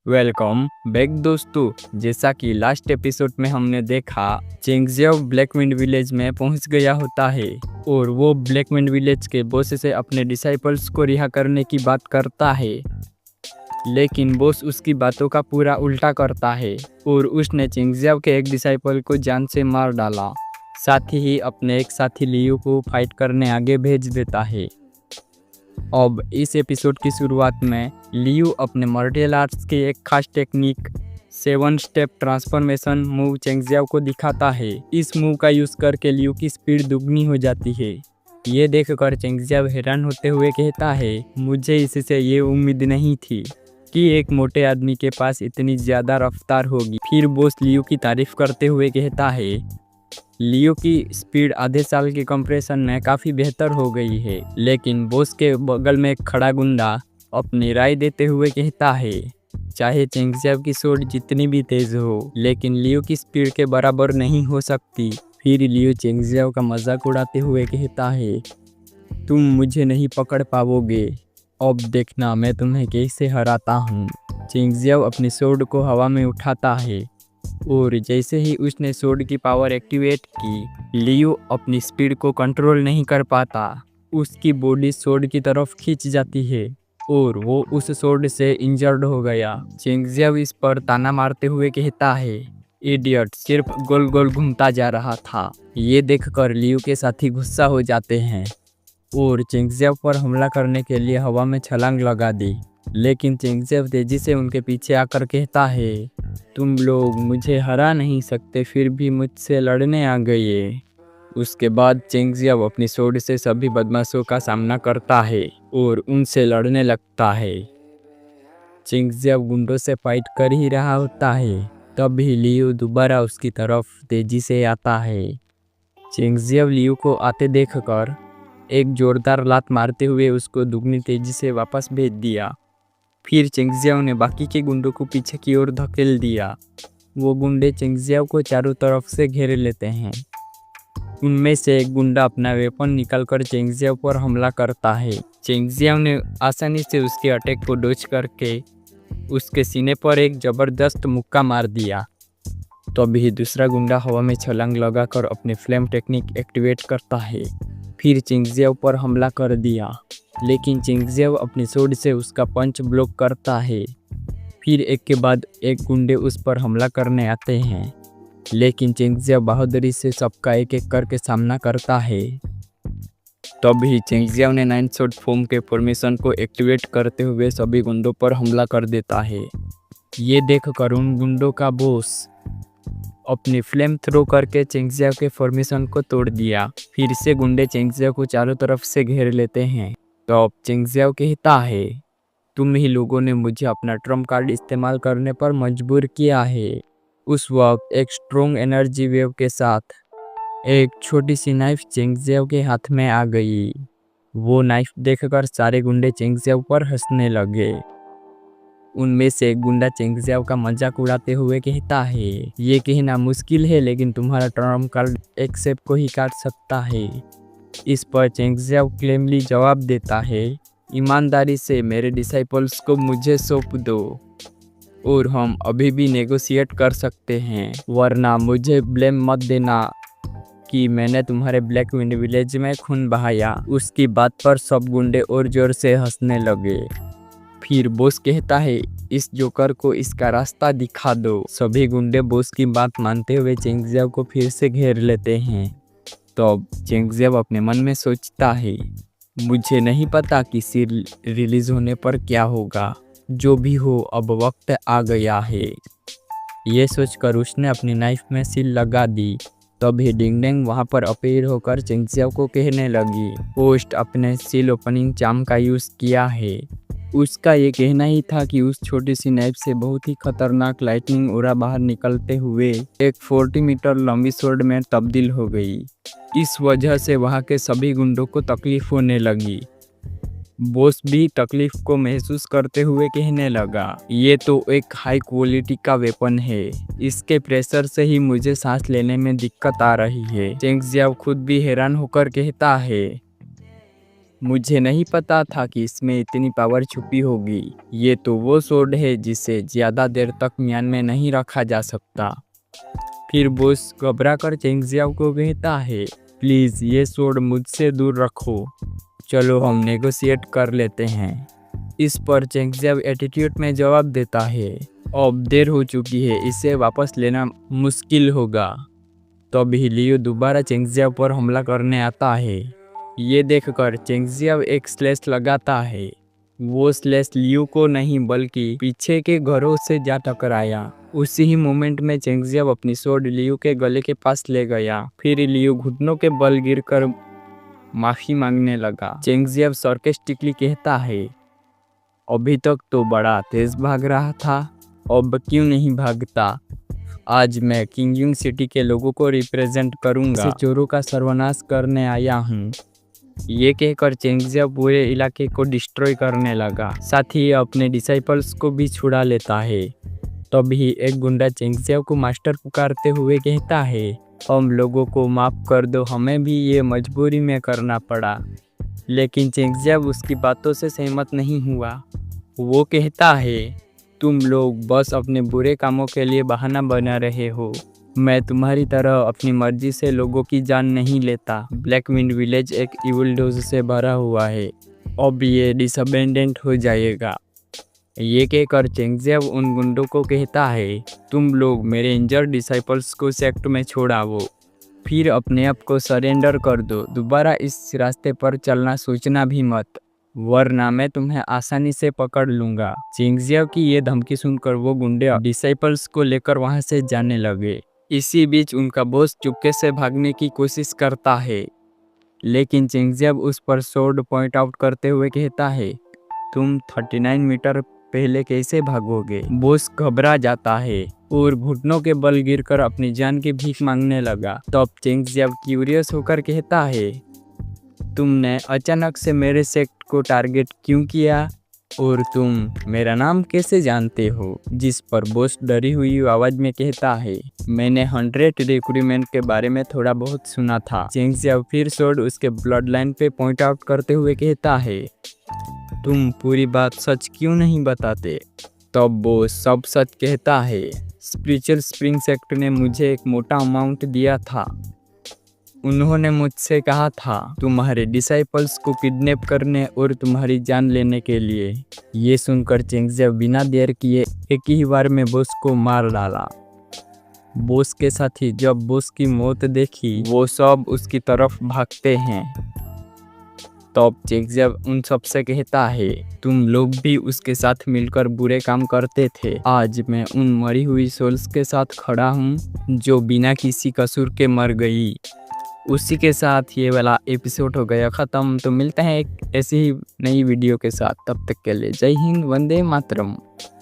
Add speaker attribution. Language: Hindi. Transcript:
Speaker 1: वेलकम बैक दोस्तों। जैसा कि लास्ट एपिसोड में हमने देखा, चेंगजियाओ ब्लैकविंड विलेज में पहुंच गया होता है और वो ब्लैकविंड विलेज के बॉस से अपने डिसाइपल्स को रिहा करने की बात करता है। लेकिन बॉस उसकी बातों का पूरा उल्टा करता है और उसने चेंगजियाओ के एक डिसाइपल को जान से मार डाला। साथ ही अपने एक साथी लियू को फाइट करने आगे भेज देता है। अब इस एपिसोड की शुरुआत में लियू अपने मार्शल आर्ट्स की एक खास टेक्निक 7 स्टेप ट्रांसफॉर्मेशन मूव चेंगजियाओ को दिखाता है। इस मूव का यूज करके लियू की स्पीड दुगनी हो जाती है। ये देखकर चेंगजियाओ हैरान होते हुए कहता है, मुझे इससे ये उम्मीद नहीं थी कि एक मोटे आदमी के पास इतनी ज़्यादा रफ्तार होगी। फिर बॉस लियू की तारीफ करते हुए कहता है, लियो की स्पीड आधे साल के कंप्रेशन में काफ़ी बेहतर हो गई है। लेकिन बॉस के बगल में खड़ा गुंडा अपनी राय देते हुए कहता है, चाहे चेंगजियाओ की सोच जितनी भी तेज हो, लेकिन लियो की स्पीड के बराबर नहीं हो सकती। फिर लियो चेंगजियाओ का मजाक उड़ाते हुए कहता है, तुम मुझे नहीं पकड़ पाओगे, अब देखना मैं तुम्हें कैसे हराता हूँ। चेंगजियाओ अपनी सोर्ड को हवा में उठाता है और जैसे ही उसने सोर्ड की पावर एक्टिवेट की, लियो अपनी स्पीड को कंट्रोल नहीं कर पाता। उसकी बॉडी सोर्ड की तरफ खींच जाती है और वो उस सोर्ड से इंजर्ड हो गया। चेंगजियाओ इस पर ताना मारते हुए कहता है, इडियट, सिर्फ गोल गोल घूमता जा रहा था। ये देखकर लियो के साथी गुस्सा हो जाते हैं और चेंगजियाओ पर हमला करने के लिए हवा में छलांग लगा दी। लेकिन चेंगजियाओ तेजी से उनके पीछे आकर कहता है, तुम लोग मुझे हरा नहीं सकते, फिर भी मुझसे लड़ने आ गए। उसके बाद चेंगजियाओ अपनी सोर्ड से सभी बदमाशों का सामना करता है और उनसे लड़ने लगता है। चेंगजियाओ गुंडों से फाइट कर ही रहा होता है, तभी लियो दोबारा उसकी तरफ तेजी से आता है। चेंगजियाओ लियो को आते देखकर एक जोरदार लात मारते हुए उसको दुगनी तेजी से वापस भेज दिया। फिर चेंगजियाओ ने बाकी के गुंडों को पीछे की ओर धकेल दिया। वो गुंडे चेंगजियाओ को चारों तरफ से घेर लेते हैं। उनमें से एक गुंडा अपना वेपन निकालकर चेंगजियाओ पर हमला करता है। चेंगजियाओ ने आसानी से उसके अटैक को डॉज करके उसके सीने पर एक जबरदस्त मुक्का मार दिया। तभी दूसरा गुंडा हवा में छलांग लगाकर अपनी फ्लेम टेक्निक एक्टिवेट करता है। फिर चेंगजियाओ पर हमला कर दिया, लेकिन चेंगजियाओ अपनी सोर्ड से उसका पंच ब्लॉक करता है। फिर एक के बाद एक गुंडे उस पर हमला करने आते हैं, लेकिन चेंगजियाओ बहादुरी से सबका एक एक करके सामना करता है। तभी चेंगजियाओ ने 9 शॉट फॉर्म के फॉर्मेशन को एक्टिवेट करते हुए सभी गुंडों पर हमला कर देता है। ये देखकर उन गुंडों का बॉस अपनी फ्लेम थ्रो करके चेंगजियाओ के फॉर्मेशन को तोड़ दिया। फिर से गुंडे चेंगजियाओ को चारों तरफ से घेर लेते हैं। तो अब चेंगजियाओ कहता है, तुम ही लोगों ने मुझे अपना ट्रम्प कार्ड इस्तेमाल करने पर मजबूर किया है। उस वक्त एक स्ट्रॉन्ग एनर्जी वेव के साथ एक छोटी सी नाइफ चेंगजियाओ के हाथ में आ गई। वो नाइफ देखकर सारे गुंडे चेंगजियाओ पर हंसने लगे। उनमें से एक गुंडा चेंगजियाओ का मजाक उड़ाते हुए कहता है, ये कहना मुश्किल है, लेकिन तुम्हारा ट्रम्प कार्ड एक शेप को ही काट सकता है। इस पर चेंगजियाओ क्लेमली जवाब देता है, ईमानदारी से मेरे डिसाइपल्स को मुझे सौंप दो और हम अभी भी नेगोशिएट कर सकते हैं, वरना मुझे ब्लेम मत देना कि मैंने तुम्हारे ब्लैकविंड विलेज में खून बहाया। उसकी बात पर सब गुंडे और जोर से हंसने लगे। फिर बॉस कहता है, इस जोकर को इसका रास्ता दिखा दो। सभी गुंडे बॉस की बात मानते हुए चेंगजियाओ को फिर से घेर लेते हैं। तब चेंगजियाओ अपने मन में सोचता है, मुझे नहीं पता कि सील रिलीज होने पर क्या होगा। जो भी हो, अब वक्त आ गया है। ये सोचकर उसने अपनी नाइफ में सील लगा दी। तभी डिंगडेंग वहां पर अपीयर होकर चेंगजियाओ को कहने लगी, पोस्ट अपने सील ओपनिंग चार्म का यूज किया है। उसका ये कहना ही था कि उस छोटी सी नाइफ से बहुत ही खतरनाक लाइटनिंग ऑरा बाहर निकलते हुए एक 40 मीटर लंबी सोर्ड में तब्दील हो गई। इस वजह से वहां के सभी गुंडों को तकलीफ होने लगी। बॉस भी तकलीफ को महसूस करते हुए कहने लगा, ये तो एक हाई क्वालिटी का वेपन है, इसके प्रेशर से ही मुझे सांस लेने में दिक्कत आ रही है। चेंगजियाओ खुद भी हैरान होकर कहता है, मुझे नहीं पता था कि इसमें इतनी पावर छुपी होगी। ये तो वो सोड है जिसे ज़्यादा देर तक म्यान में नहीं रखा जा सकता। फिर बॉस घबरा कर चेंगजियाओ को कहता है, प्लीज़ ये सोड मुझसे दूर रखो। चलो हम नेगोशिएट कर लेते हैं। इस पर चेंगजियाओ एटीट्यूड में जवाब देता है, अब देर हो चुकी है, इसे वापस लेना मुश्किल होगा। तभी लियो दोबारा चेंगजियाओ पर हमला करने आता है। ये देखकर चेंगजियाओ एक स्लैश लगाता है। वो स्लैश लियो को नहीं बल्कि पीछे के घरों से जा टकराया। उसी ही मोमेंट में चेंगजियाओ अपनी स्वॉर्ड लियो के गले के पास ले गया। फिर लियो घुटनों के बल गिरकर माफी मांगने लगा। चेंगजियाओ सार्केस्टिकली कहता है, अभी तक तो बड़ा तेज भाग रहा था, अब क्यों नहीं भागता? आज मैं किंगयुंग सिटी के लोगों को रिप्रेजेंट करूंगा, चोरों का सर्वनाश करने आया हूँ। ये कहकर चेंगजियाओ पूरे इलाके को डिस्ट्रॉय करने लगा, साथ ही अपने डिसाइपल्स को भी छुड़ा लेता है। तभी एक गुंडा चेंगजियाओ को मास्टर पुकारते हुए कहता है, हम लोगों को माफ कर दो, हमें भी ये मजबूरी में करना पड़ा। लेकिन चेंगजियाओ उसकी बातों से सहमत नहीं हुआ। वो कहता है, तुम लोग बस अपने बुरे कामों के लिए बहाना बना रहे हो। मैं तुम्हारी तरह अपनी मर्जी से लोगों की जान नहीं लेता। ब्लैकविंड विलेज एक इविल डोज से भरा हुआ है, अब ये डिसअबेंडेंट हो जाएगा। ये कहकर चेंगजियाओ उन गुंडों को कहता है, तुम लोग मेरे इंजर्ड डिसाइपल्स को सेक्ट में छोड़ाओ, फिर अपने आप को सरेंडर कर दो। दोबारा इस रास्ते पर चलना सोचना भी मत, वरना मैं तुम्हें आसानी से पकड़ लूंगा। चेंगजियाओ की ये धमकी सुनकर वो गुंडे डिसाइपल्स को लेकर वहां से जाने लगे। इसी बीच उनका बॉस चुपके से भागने की कोशिश करता है, लेकिन चेंगजियाओ उस पर स्वॉर्ड पॉइंट आउट करते हुए कहता है, तुम 39 मीटर पहले कैसे भागोगे? बॉस घबरा जाता है और घुटनों के बल गिरकर अपनी जान की भीख मांगने लगा। तब चेंगजियाओ क्यूरियस होकर कहता है, तुमने अचानक से मेरे सेक्ट को टारगेट क्यों किया और तुम मेरा नाम कैसे जानते हो? जिस पर बॉस डरी हुई आवाज में कहता है, मैंने 100 रिक्रूटमेंट के बारे में थोड़ा बहुत सुना था। चेंगजियाओ फिर स्वॉर्ड उसके ब्लड लाइन पे पॉइंट आउट करते हुए कहता है, तुम पूरी बात सच क्यों नहीं बताते? तब वो सब सच कहता है, स्पिरिचुअल स्प्रिंग सेक्ट ने मुझे एक मोटा अमाउंट दिया था। उन्होंने मुझसे कहा था तुम्हारे डिसाइपल्स को किडनैप करने और तुम्हारी जान लेने के लिए। ये सुनकर चेंगजियाओ बिना देर किए एक ही बार में बॉस को मार डाला। बॉस के साथी जब बॉस की मौत देखी, वो सब उसकी तरफ भागते हैं। तब चेंगजियाओ उन सबसे कहता है, तुम लोग भी उसके साथ मिलकर बुरे काम करते थे। आज मैं उन मरी हुई सोल्स के साथ खड़ा हूँ जो बिना किसी कसूर के मर गई। उसी के साथ ये वाला एपिसोड हो गया ख़त्म। तो मिलते हैं एक ऐसी ही नई वीडियो के साथ, तब तक के लिए जय हिंद, वंदे मातरम।